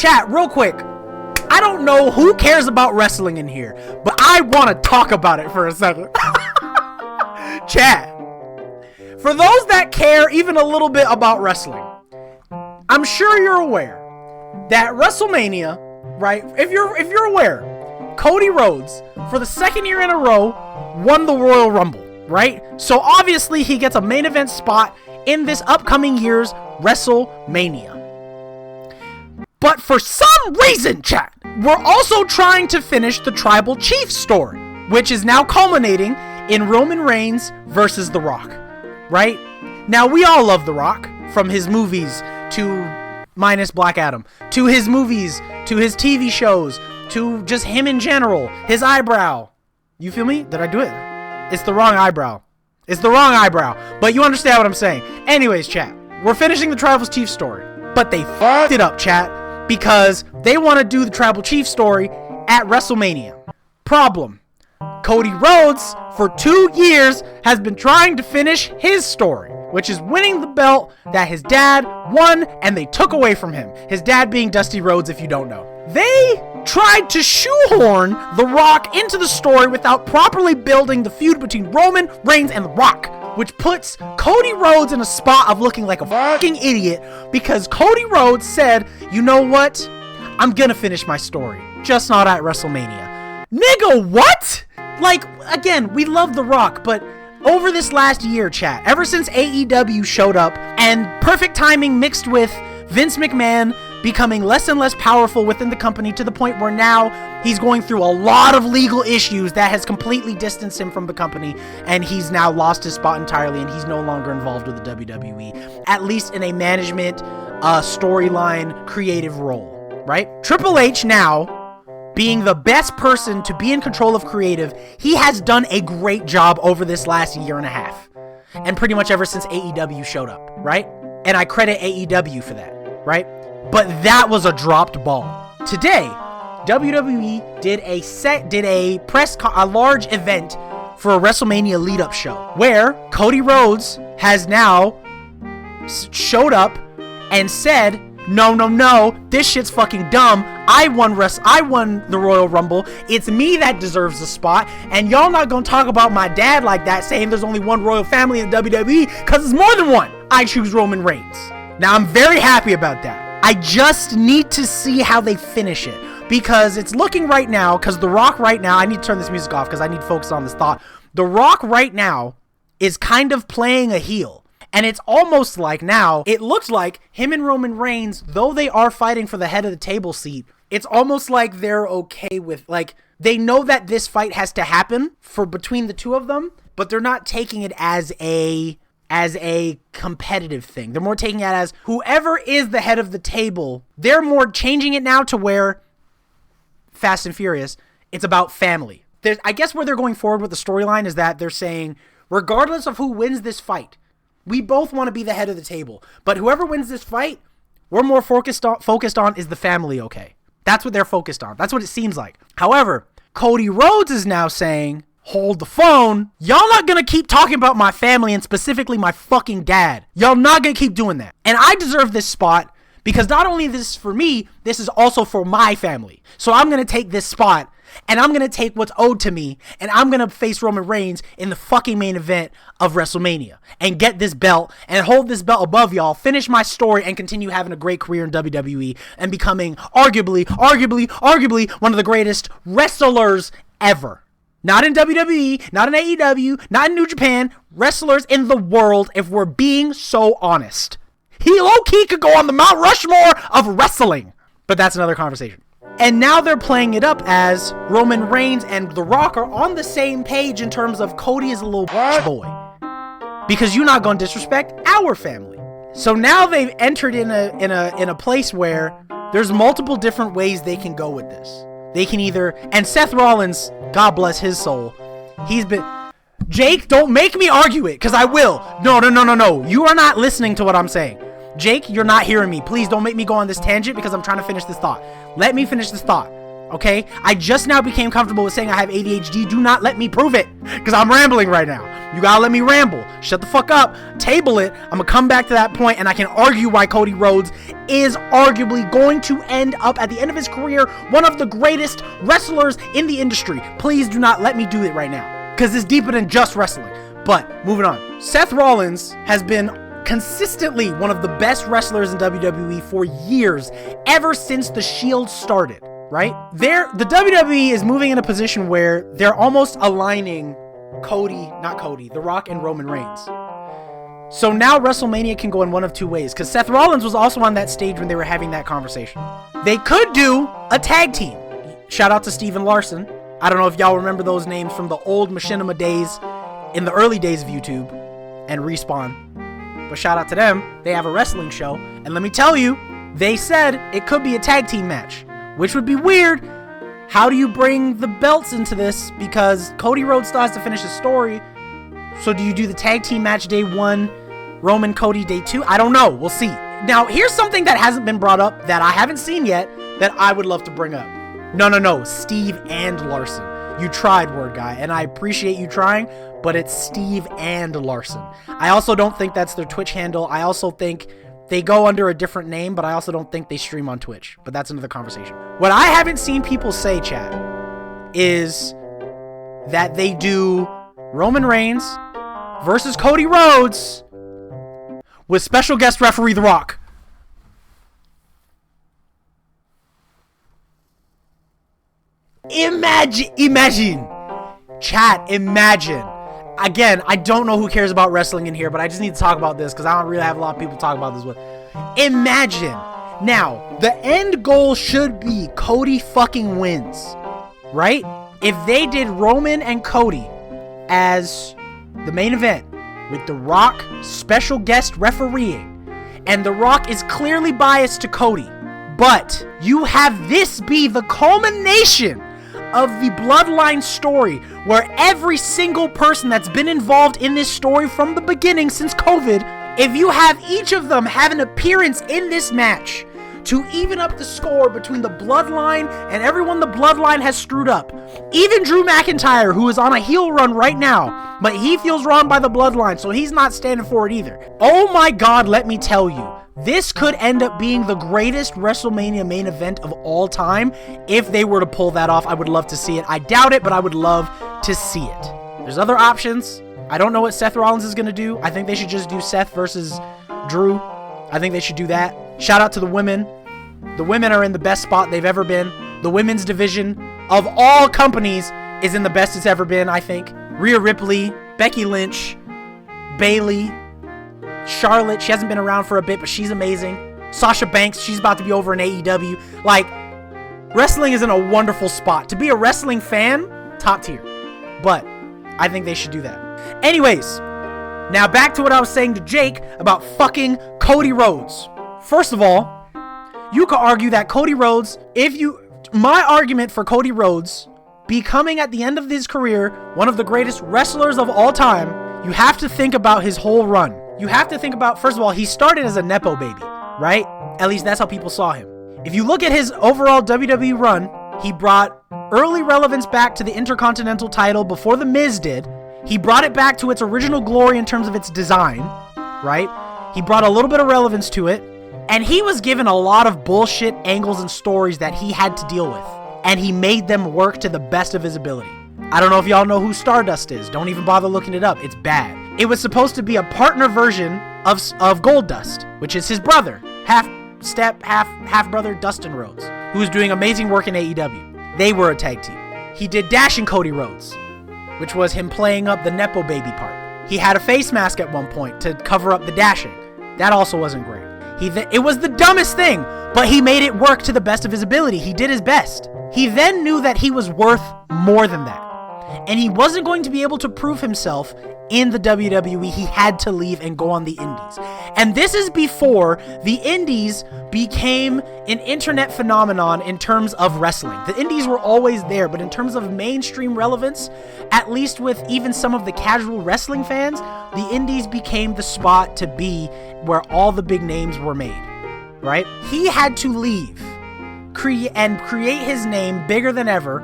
chat, real quick. I don't know who cares about wrestling in here, but I want to talk about it for a second. Chat. For those that care even a little bit about wrestling, I'm sure you're aware that WrestleMania, right? If you're aware, Cody Rhodes, for the second year in a row, won the Royal Rumble, right? So obviously he gets a main event spot in this upcoming year's WrestleMania. But for some reason, chat, we're also trying to finish the Tribal Chief story, which is now culminating in Roman Reigns versus The Rock, right? Now, we all love The Rock, from his movies to minus Black Adam, to his movies, to his TV shows, to just him in general, his eyebrow. You feel me? Did I do it? It's the wrong eyebrow. It's the wrong eyebrow, but you understand what I'm saying. Anyways, chat, we're finishing the Tribal Chief story, but they fucked it up, chat, because they want to do the Tribal Chief story at WrestleMania. Problem. Cody Rhodes, for 2 years, has been trying to finish his story, which is winning the belt that his dad won and they took away from him. His dad being Dusty Rhodes, if you don't know. They tried to shoehorn The Rock into the story without properly building the feud between Roman Reigns and The Rock, which puts Cody Rhodes in a spot of looking like a fucking idiot because Cody Rhodes said, you know what? I'm gonna finish my story, just not at WrestleMania. Nigga, what? Like, again, we love The Rock, but over this last year, chat, ever since AEW showed up and perfect timing mixed with Vince McMahon becoming less and less powerful within the company to the point where now he's going through a lot of legal issues that has completely distanced him from the company, and he's now lost his spot entirely and he's no longer involved with the WWE, at least in a management, storyline, creative role, right? Triple H now, being the best person to be in control of creative, he has done a great job over this last year and a half. And pretty much ever since AEW showed up, right? And I credit AEW for that, right? But that was a dropped ball. Today, WWE did a large event for a WrestleMania lead-up show where Cody Rhodes has now showed up and said, no, this shit's fucking dumb. I won the Royal Rumble. It's me that deserves the spot, and y'all not gonna talk about my dad like that, saying there's only one royal family in WWE, because it's more than one. I choose Roman Reigns. Now, I'm very happy about that. I just need to see how they finish it, because it's looking right now, because The Rock right now, I need to turn this music off because I need to focus on this thought. The Rock right now is kind of playing a heel. And it's almost like now, it looks like him and Roman Reigns, though they are fighting for the head of the table seat, it's almost like they're okay with, like, they know that this fight has to happen for between the two of them, but they're not taking it as a competitive thing. They're more taking it as whoever is the head of the table, they're more changing it now to where, Fast and Furious, it's about family. I guess where they're going forward with the storyline is that they're saying, regardless of who wins this fight, we both want to be the head of the table, but whoever wins this fight, we're more focused on is the family okay? That's what they're focused on. That's what it seems like. However, Cody Rhodes is now saying, hold the phone. Y'all not gonna keep talking about my family and specifically my fucking dad. Y'all not gonna keep doing that. And I deserve this spot because not only this is for me, this is also for my family. So I'm gonna take this spot and I'm gonna take what's owed to me and I'm gonna face Roman Reigns in the fucking main event of WrestleMania and get this belt and hold this belt above y'all, finish my story and continue having a great career in WWE and becoming arguably one of the greatest wrestlers ever. Not in WWE, not in AEW, not in New Japan, wrestlers in the world, if we're being so honest. He low-key could go on the Mount Rushmore of wrestling, but that's another conversation. And now they're playing it up as Roman Reigns and The Rock are on the same page in terms of Cody is a little boy. Because you're not going to disrespect our family. So now they've entered in a place where there's multiple different ways they can go with this. They can either, and Seth Rollins, God bless his soul, he's been, Jake, don't make me argue it, because I will. No. You are not listening to what I'm saying. Jake, you're not hearing me. Please don't make me go on this tangent because I'm trying to finish this thought. Let me finish this thought. okay? I just now became comfortable with saying I have ADHD. Do not let me prove it, because I'm rambling right now. You gotta let me ramble. Shut the fuck up. Table it. I'm gonna come back to that point, and I can argue why Cody Rhodes is arguably going to end up at the end of his career one of the greatest wrestlers in the industry. Please do not let me do it right now, because it's deeper than just wrestling. But moving on. Seth Rollins has been consistently one of the best wrestlers in WWE for years, ever since the Shield started, right? The WWE is moving in a position where they're almost aligning The Rock and Roman Reigns. So now WrestleMania can go in one of two ways, because Seth Rollins was also on that stage when they were having that conversation. They could do a tag team. Shout out to Steven Larson. I don't know if y'all remember those names from the old Machinima days, in the early days of YouTube and Respawn. But shout out to them. They have a wrestling show, and let me tell you, they said it could be a tag team match, which would be weird. How do you bring the belts into this? Because Cody Rhodes still has to finish his story. So do you do the tag team match day 1, Roman Cody day 2? I don't know. We'll see. Now, here's something that hasn't been brought up that I haven't seen yet that I would love to bring up. No. Steve and Larson. You tried, word guy, and I appreciate you trying, but it's Steve and Larson. I also don't think that's their Twitch handle. I also think they go under a different name, but I also don't think they stream on Twitch. But that's another conversation. What I haven't seen people say, chat, is that they do Roman Reigns versus Cody Rhodes with special guest referee The Rock. Imagine. Chat, imagine. Again, I don't know who cares about wrestling in here, but I just need to talk about this because I don't really have a lot of people to talk about this with. Imagine. Now, the end goal should be Cody fucking wins, right? If they did Roman and Cody as the main event with The Rock special guest refereeing, and The Rock is clearly biased to Cody, but you have this be the culmination of the bloodline story, where every single person that's been involved in this story from the beginning since COVID, if you have each of them have an appearance in this match to even up the score between the bloodline and everyone the bloodline has screwed up, even Drew McIntyre, who is on a heel run right now, but he feels wronged by the bloodline, so he's not standing for it either. Oh my god, let me tell you, this could end up being the greatest WrestleMania main event of all time. If they were to pull that off, I would love to see it. I doubt it, but I would love to see it. There's other options. I don't know what Seth Rollins is going to do. I think they should just do Seth versus Drew. I think they should do that. Shout out to the women. The women are in the best spot they've ever been. The women's division of all companies is in the best it's ever been, I think. Rhea Ripley, Becky Lynch, Bayley, Charlotte, she hasn't been around for a bit, but she's amazing. Sasha Banks, she's about to be over in AEW. Like, wrestling is in a wonderful spot. To be a wrestling fan, top tier. But I think they should do that. Anyways, now back to what I was saying to Jake about fucking Cody Rhodes. First of all, you could argue that Cody Rhodes, my argument for Cody Rhodes becoming at the end of his career one of the greatest wrestlers of all time, you have to think about his whole run. You have to think about, first of all, he started as a Nepo baby, right? At least that's how people saw him. If you look at his overall WWE run, he brought early relevance back to the Intercontinental title before The Miz did. He brought it back to its original glory in terms of its design, right? He brought a little bit of relevance to it, and he was given a lot of bullshit angles and stories that he had to deal with, and he made them work to the best of his ability. I don't know if y'all know who Stardust is. Don't even bother looking it up. It's bad. It was supposed to be a partner version of Goldust, which is his brother, half brother Dustin Rhodes, who was doing amazing work in AEW. They were a tag team. He did Dashing Cody Rhodes, which was him playing up the Nepo baby part. He had a face mask at one point to cover up the dashing. That also wasn't great. It was the dumbest thing, but he made it work to the best of his ability. He did his best. He then knew that he was worth more than that, and he wasn't going to be able to prove himself in the WWE. He had to leave and go on the indies. And this is before the indies became an internet phenomenon in terms of wrestling. The indies were always there, but in terms of mainstream relevance, at least with even some of the casual wrestling fans, the indies became the spot to be where all the big names were made, right? He had to leave create his name bigger than ever,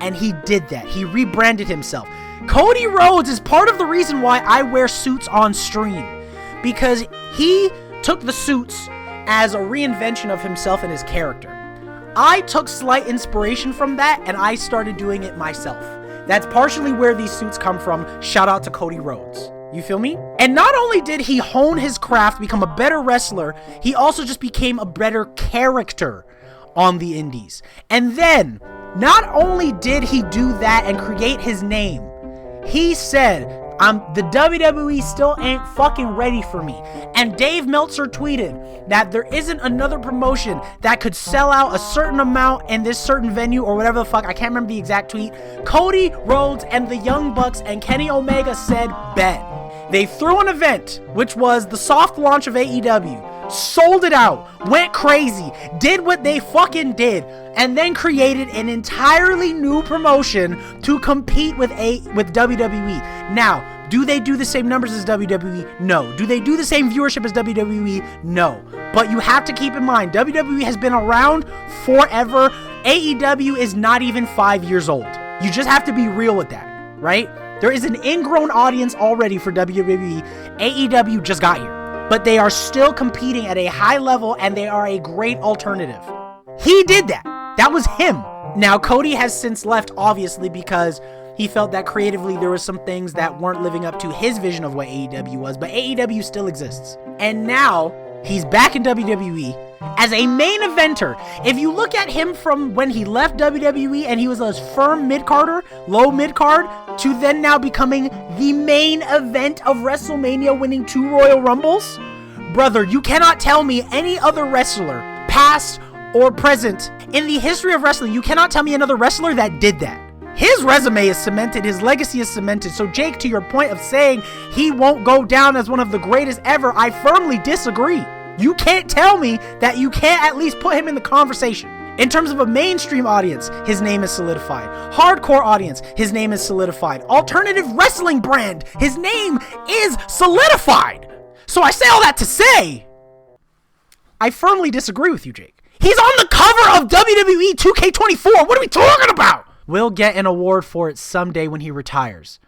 and he did that. He rebranded himself. Cody Rhodes is part of the reason why I wear suits on stream, because he took the suits as a reinvention of himself and his character. I took slight inspiration from that, and I started doing it myself. That's partially where these suits come from. Shout out to Cody Rhodes. You feel me? And not only did he hone his craft, become a better wrestler, he also just became a better character on the indies. And then, not only did he do that and create his name, he said, the WWE still ain't fucking ready for me. And Dave Meltzer tweeted that there isn't another promotion that could sell out a certain amount in this certain venue or whatever the fuck. I can't remember the exact tweet. Cody Rhodes and the Young Bucks and Kenny Omega said bet. They threw an event, which was the soft launch of AEW, sold it out, went crazy, did what they fucking did, and then created an entirely new promotion to compete with WWE. Now, do they do the same numbers as WWE? No. Do they do the same viewership as WWE? No. But you have to keep in mind, WWE has been around forever. AEW is not even 5 years old. You just have to be real with that, right? There is an ingrown audience already for WWE. AEW just got here. But they are still competing at a high level, and they are a great alternative. He did that. That was him. Now, Cody has since left, obviously, because he felt that creatively there were some things that weren't living up to his vision of what AEW was, but AEW still exists. And now, he's back in WWE as a main eventer. If you look at him from when he left WWE and he was a firm mid-carder, low mid-card, to then now becoming the main event of WrestleMania, winning 2 Royal Rumbles, brother, you cannot tell me any other wrestler, past or present, in the history of wrestling, you cannot tell me another wrestler that did that. His resume is cemented, his legacy is cemented. So Jake, to your point of saying he won't go down as one of the greatest ever, I firmly disagree. You can't tell me that you can't at least put him in the conversation. In terms of a mainstream audience, his name is solidified. Hardcore audience, his name is solidified. Alternative wrestling brand, his name is solidified. So I say all that to say, I firmly disagree with you, Jake. He's on the cover of WWE 2K24. What are we talking about? We'll get an award for it someday when he retires.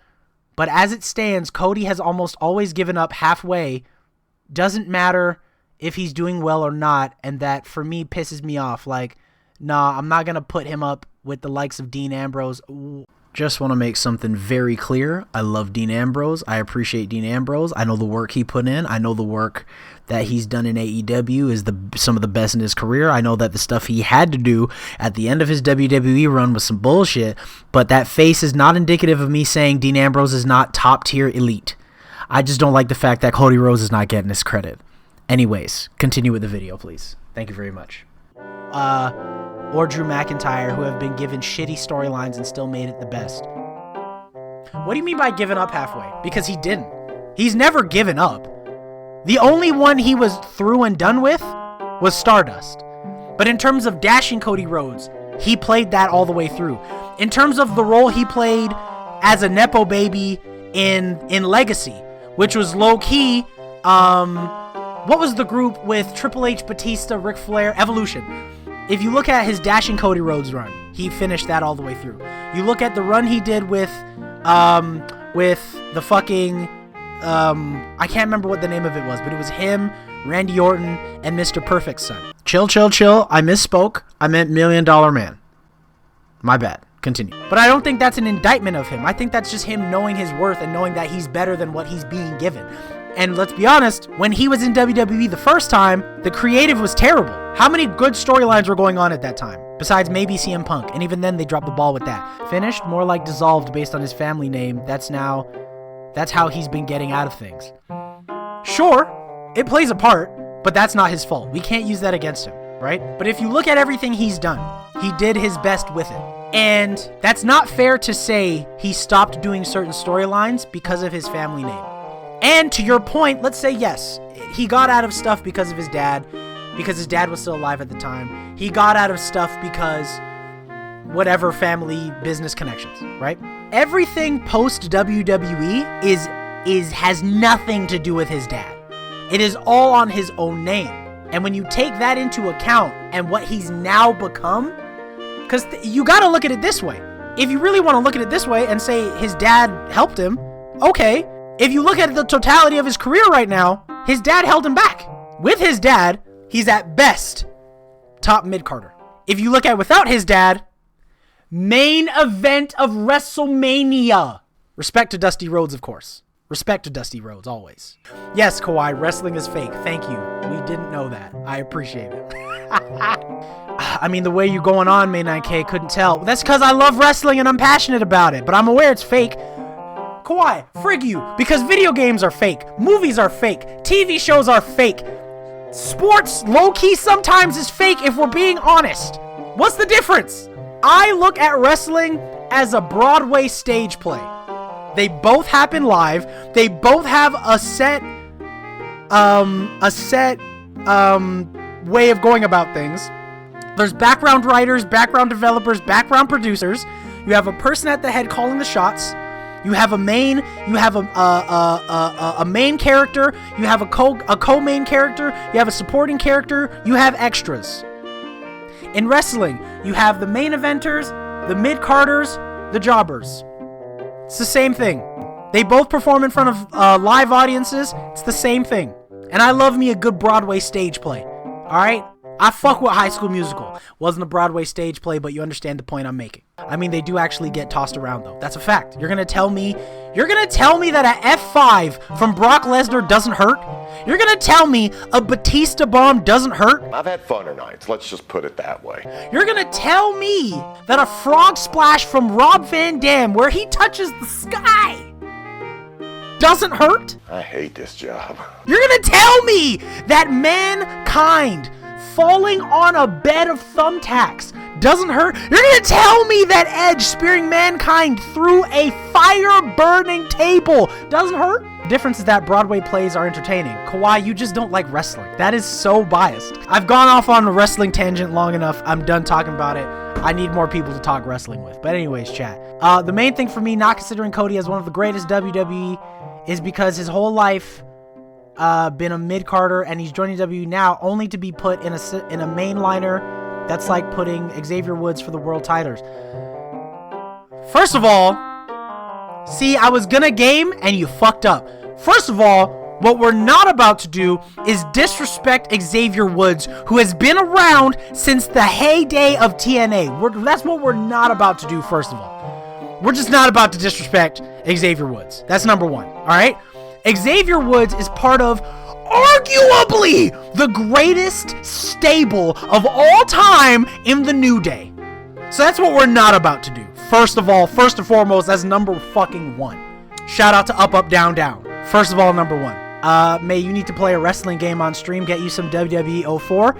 But as it stands, Cody has almost always given up halfway. Doesn't matter if he's doing well or not, and that for me pisses me off. Like, nah, I'm not gonna put him up with the likes of Dean Ambrose. Just want to make something very clear. I love Dean Ambrose. I appreciate Dean Ambrose. I know the work he put in. I know the work that he's done in AEW is some of the best in his career. I know that the stuff he had to do at the end of his WWE run was some bullshit, but that face is not indicative of me saying Dean Ambrose is not top tier elite. I just don't like the fact that Cody Rhodes is not getting his credit. Anyways, continue with the video, please. Thank you very much. Or Drew McIntyre, who have been given shitty storylines and still made it the best. What do you mean by giving up halfway? Because he didn't. He's never given up. The only one he was through and done with was Stardust. But in terms of dashing Cody Rhodes, he played that all the way through. In terms of the role he played as a Nepo baby in Legacy, which was low-key, what was the group with Triple H, Batista, Ric Flair? Evolution. If you look at his dashing Cody Rhodes run, he finished that all the way through. You look at the run he did with the fucking, I can't remember what the name of it was, but it was him, Randy Orton, and Mr. Perfect's son. Chill. I misspoke. I meant $1 Million Man. My bad. Continue. But I don't think that's an indictment of him. I think that's just him knowing his worth and knowing that he's better than what he's being given. And let's be honest, when he was in WWE the first time, the creative was terrible. How many good storylines were going on at that time? Besides maybe CM Punk, and even then they dropped the ball with that. Finished? More like dissolved based on his family name. That's how he's been getting out of things. Sure, it plays a part, but that's not his fault. We can't use that against him, right? But if you look at everything he's done, he did his best with it. And that's not fair to say he stopped doing certain storylines because of his family name. And to your point, let's say yes, he got out of stuff because of his dad, because his dad was still alive at the time. He got out of stuff because whatever family business connections, right? Everything post WWE has nothing to do with his dad. It is all on his own name. And when you take that into account and what he's now become, because you got to look at it this way. If you really want to look at it this way and say his dad helped him, okay. If you look at the totality of his career right now, his dad held him back. With his dad, he's at best top mid-carder. If you look at without his dad, main event of WrestleMania. Respect to Dusty Rhodes, of course. Respect to Dusty Rhodes, always. Yes, Kawhi, wrestling is fake. Thank you. We didn't know that. I appreciate it. I mean, the way you're going on, May 9K, couldn't tell. That's because I love wrestling and I'm passionate about it, but I'm aware it's fake. Kawhi, frig you, because video games are fake. Movies are fake. TV shows are fake. Sports, low-key, sometimes is fake if we're being honest. What's the difference? I look at wrestling as a Broadway stage play. They both happen live. They both have a set way of going about things. There's background writers, background developers, background producers. You have a person at the head calling the shots. You have a main character. You have a co-main character. You have a supporting character. You have extras. In wrestling, you have the main eventers, the mid-carders, the jobbers. It's the same thing. They both perform in front of live audiences. It's the same thing. And I love me a good Broadway stage play. All right? I fuck with High School Musical. Wasn't a Broadway stage play, but you understand the point I'm making. I mean, they do actually get tossed around, though. That's a fact. You're gonna tell me that a F5 from Brock Lesnar doesn't hurt? You're gonna tell me a Batista bomb doesn't hurt? I've had funner nights, let's just put it that way. You're gonna tell me that a frog splash from Rob Van Dam, where he touches the sky, doesn't hurt? I hate this job. You're gonna tell me that mankind falling on a bed of thumbtacks doesn't hurt? You're gonna tell me that Edge spearing mankind through a fire-burning table doesn't hurt? The difference is that Broadway plays are entertaining. Kawhi, you just don't like wrestling. That is so biased. I've gone off on a wrestling tangent long enough. I'm done talking about it. I need more people to talk wrestling with. But anyways, chat. The main thing for me not considering Cody as one of the greatest WWE is because his whole life been a mid-carder, and he's joining WWE now only to be put in a mainliner. That's like putting Xavier Woods for the world titles. First of all, see, I was gonna game and you fucked up. First of all, what we're not about to do is disrespect Xavier Woods, who has been around since the heyday of TNA. That's what we're not about to do, first of all. We're just not about to disrespect Xavier Woods. That's number one, all right? Xavier Woods is part of arguably the greatest stable of all time in the New Day. So that's what we're not about to do. First of all, first and foremost, that's number fucking one. Shout out to Up, Up, Down, Down. First of all, number one. May you need to play a wrestling game on stream, get you some WWE 04.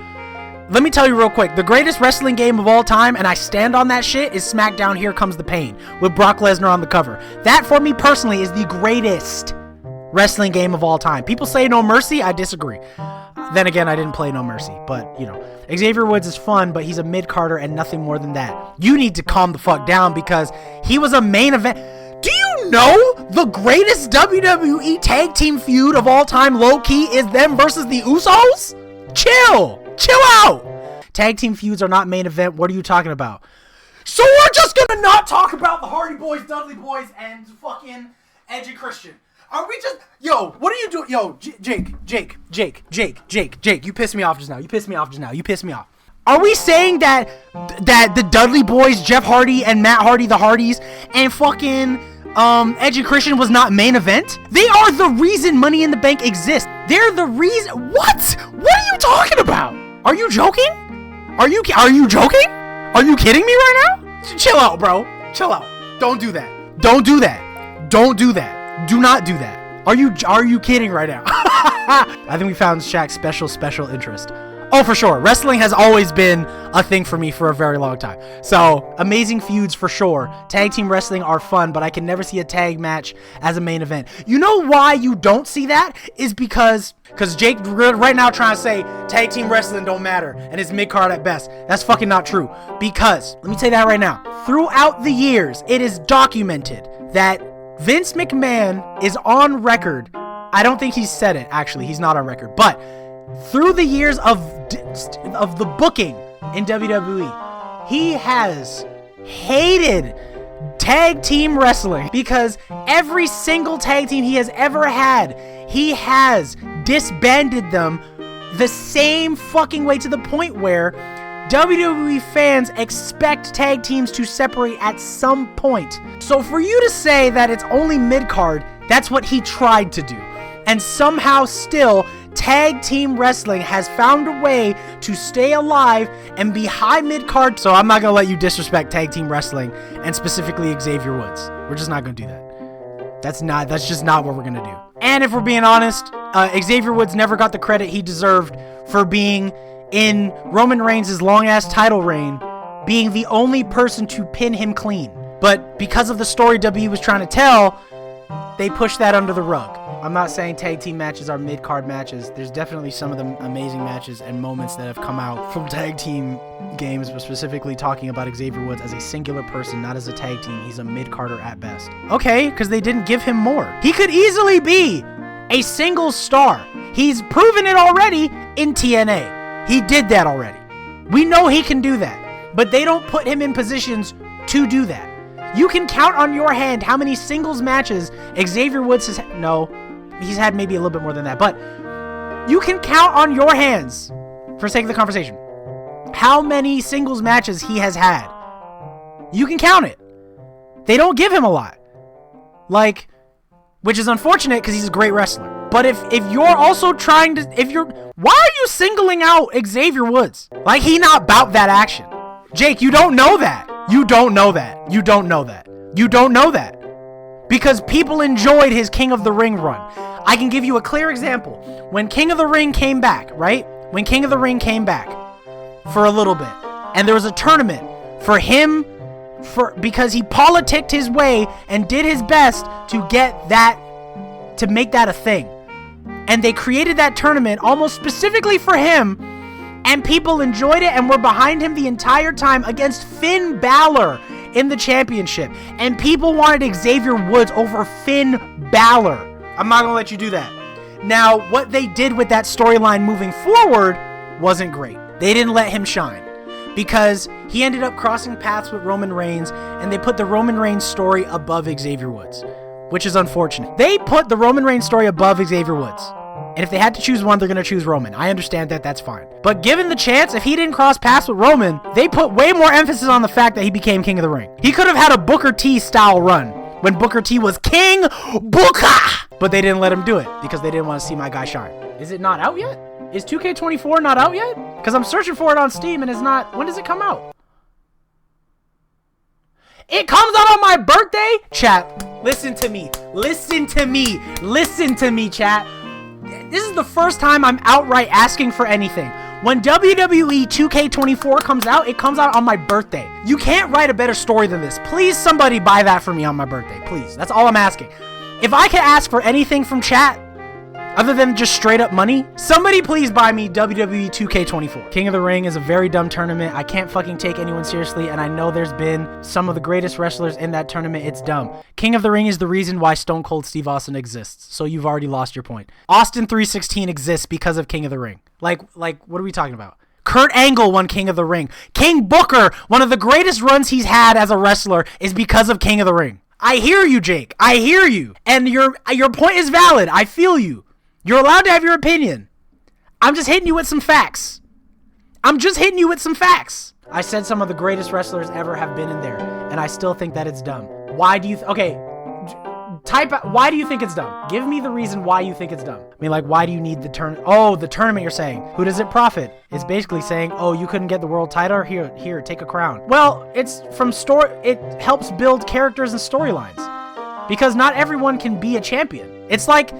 Let me tell you real quick, the greatest wrestling game of all time, and I stand on that shit, is SmackDown Here Comes the Pain, with Brock Lesnar on the cover. That, for me personally, is the greatest wrestling game of all time. People say No Mercy, I disagree. Then again, I didn't play No Mercy, but, you know. Xavier Woods is fun, but he's a mid-carder and nothing more than that. You need to calm the fuck down because he was a main event. Do you know the greatest WWE tag team feud of all time, low-key, is them versus the Usos? Chill out. Tag team feuds are not main event. What are you talking about? So we're just gonna not talk about the Hardy Boys, Dudley Boys, and fucking Edge and Christian. Are we just... Yo, what are you doing? Yo, Jake, you pissed me off just now. You pissed me off. Are we saying that the Dudley Boys, Jeff Hardy and Matt Hardy, the Hardys, and fucking Edge and Christian was not main event? They are the reason Money in the Bank exists. They're the reason... What? What are you talking about? Are you joking? Are you joking? Are you kidding me right now? Chill out, bro. Chill out. Don't do that. Do not do that. Are you kidding right now? I think we found Shaq's special interest. Oh, for sure. Wrestling has always been a thing for me for a very long time. So, amazing feuds for sure. Tag team wrestling are fun, but I can never see a tag match as a main event. You know why you don't see that? Is because Jake right now trying to say tag team wrestling don't matter and it's mid-card at best. That's fucking not true. Because, let me tell you that right now. Throughout the years, it is documented that Vince McMahon is on record. I don't think he's said it, actually. He's not on record. But through the years of the booking in WWE, he has hated tag team wrestling because every single tag team he has ever had, he has disbanded them the same fucking way, to the point where WWE fans expect tag teams to separate at some point. So for you to say that it's only mid-card, that's what he tried to do. And somehow still, tag team wrestling has found a way to stay alive and be high mid-card. So I'm not going to let you disrespect tag team wrestling, and specifically Xavier Woods. We're just not going to do that. That's just not what we're going to do. And if we're being honest, Xavier Woods never got the credit he deserved for being in Roman Reigns' long-ass title reign, being the only person to pin him clean. But because of the story WWE was trying to tell, they pushed that under the rug. I'm not saying tag team matches are mid-card matches. There's definitely some of the amazing matches and moments that have come out from tag team games, but specifically talking about Xavier Woods as a singular person, not as a tag team. He's a mid-carder at best. Okay, because they didn't give him more. He could easily be a single star. He's proven it already in TNA. He did that already. We know he can do that, but they don't put him in positions to do that. You can count on your hand how many singles matches Xavier Woods has. No, he's had maybe a little bit more than that, but you can count on your hands, for sake of the conversation, how many singles matches he has had. You can count it. They don't give him a lot. Like, which is unfortunate because he's a great wrestler. But if you're also trying to, why are you singling out Xavier Woods? Like, he not about that action. Jake, you don't know that. You don't know that. You don't know that. You don't know that. Because people enjoyed his King of the Ring run. I can give you a clear example. When King of the Ring came back, right? When King of the Ring came back for a little bit, and there was a tournament for him, because he politicked his way and did his best to get that, to make that a thing. And they created that tournament almost specifically for him, and people enjoyed it and were behind him the entire time against Finn Balor in the championship. And people wanted Xavier Woods over Finn Balor. I'm not going to let you do that. Now, what they did with that storyline moving forward wasn't great. They didn't let him shine because he ended up crossing paths with Roman Reigns, and they put the Roman Reigns story above Xavier Woods, which is unfortunate. They put the Roman Reigns story above Xavier Woods. And if they had to choose one, they're going to choose Roman. I understand that. That's fine. But given the chance, if he didn't cross paths with Roman, they put way more emphasis on the fact that he became King of the Ring. He could have had a Booker T style run when Booker T was King Booker. But they didn't let him do it because they didn't want to see my guy shine. Is it not out yet? Is 2K24 not out yet? Because I'm searching for it on Steam and it's not. When does it come out? It comes out on my birthday? Chat, listen to me. Listen to me. Listen to me, chat. This is the first time I'm outright asking for anything. When WWE 2K24 comes out, it comes out on my birthday. You can't write a better story than this. Please, somebody buy that for me on my birthday. Please. That's all I'm asking. If I could ask for anything from chat, other than just straight up money, somebody please buy me WWE 2K24. King of the Ring is a very dumb tournament. I can't fucking take anyone seriously, and I know there's been some of the greatest wrestlers in that tournament. It's dumb. King of the Ring is the reason why Stone Cold Steve Austin exists, so you've already lost your point. Austin 316 exists because of King of the Ring. Like, what are we talking about? Kurt Angle won King of the Ring. King Booker, one of the greatest runs he's had as a wrestler, is because of King of the Ring. I hear you, Jake. I hear you. And your point is valid. I feel you. You're allowed to have your opinion. I'm just hitting you with some facts. I said some of the greatest wrestlers ever have been in there, and I still think that it's dumb. Why do you... why do you think it's dumb? Give me the reason why you think it's dumb. I mean, like, why do you need the the tournament you're saying? Who does it profit? It's basically saying, oh, you couldn't get the world title? Here, take a crown. Well, it's from it helps build characters and storylines. Because not everyone can be a champion. It's like,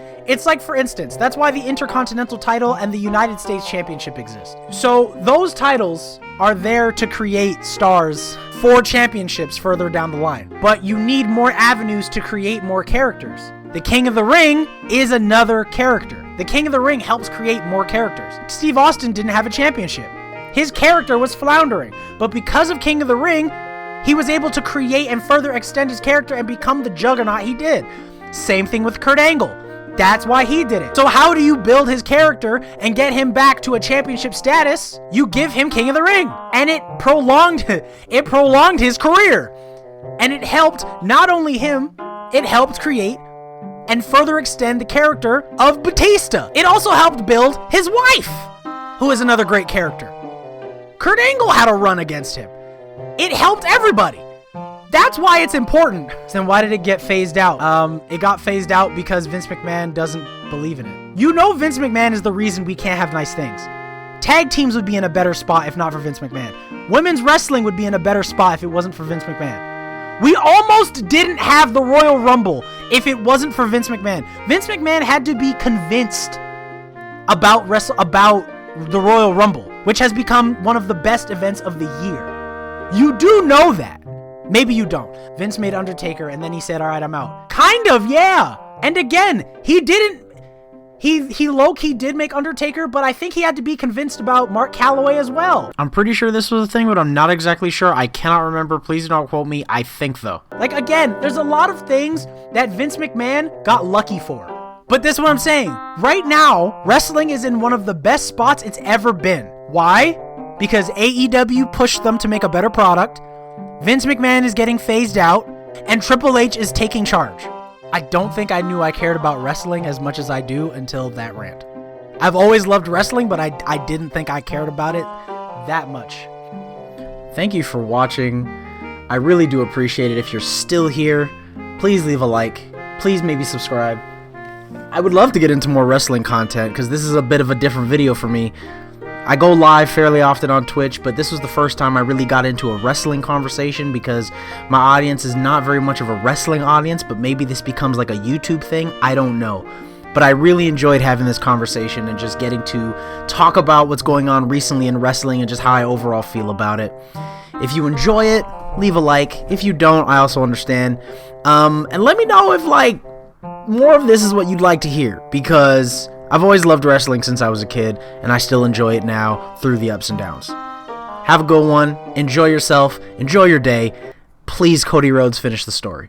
for instance, that's why the Intercontinental title and the United States Championship exist. So those titles are there to create stars for championships further down the line. But you need more avenues to create more characters. The King of the Ring is another character. The King of the Ring helps create more characters. Steve Austin didn't have a championship. His character was floundering. But because of King of the Ring, he was able to create and further extend his character and become the juggernaut he did. Same thing with Kurt Angle. That's why he did it. So how do you build his character and get him back to a championship status? You give him King of the Ring. And it prolonged his career. And it helped not only him, it helped create and further extend the character of Batista. It also helped build his wife, who is another great character. Kurt Angle had a run against him. It helped everybody. That's why it's important. So then why did it get phased out? It got phased out because Vince McMahon doesn't believe in it. You know Vince McMahon is the reason we can't have nice things. Tag teams would be in a better spot if not for Vince McMahon. Women's wrestling would be in a better spot if it wasn't for Vince McMahon. We almost didn't have the Royal Rumble if it wasn't for Vince McMahon. Vince McMahon had to be convinced about the Royal Rumble, which has become one of the best events of the year. You do know that. Maybe you don't. Vince made Undertaker and then he said, all right, I'm out. Kind of, yeah. And again, he low-key did make Undertaker, but I think he had to be convinced about Mark Calloway as well. I'm pretty sure this was a thing, but I'm not exactly sure. I cannot remember. Please don't quote me. I think, though. Like, again, there's a lot of things that Vince McMahon got lucky for. But this is what I'm saying. Right now, wrestling is in one of the best spots it's ever been. Why? Because AEW pushed them to make a better product. Vince McMahon is getting phased out, and Triple H is taking charge. I don't think I knew I cared about wrestling as much as I do until that rant. I've always loved wrestling, but I didn't think I cared about it that much. Thank you for watching. I really do appreciate it. If you're still here, please leave a like. Please maybe subscribe. I would love to get into more wrestling content because this is a bit of a different video for me. I go live fairly often on Twitch, but this was the first time I really got into a wrestling conversation because my audience is not very much of a wrestling audience, but maybe this becomes like a YouTube thing. I don't know. But I really enjoyed having this conversation and just getting to talk about what's going on recently in wrestling and just how I overall feel about it. If you enjoy it, leave a like. If you don't, I also understand. And let me know if like more of this is what you'd like to hear, because I've always loved wrestling since I was a kid, and I still enjoy it now through the ups and downs. Have a good one. Enjoy yourself. Enjoy your day. Please, Cody Rhodes, finish the story.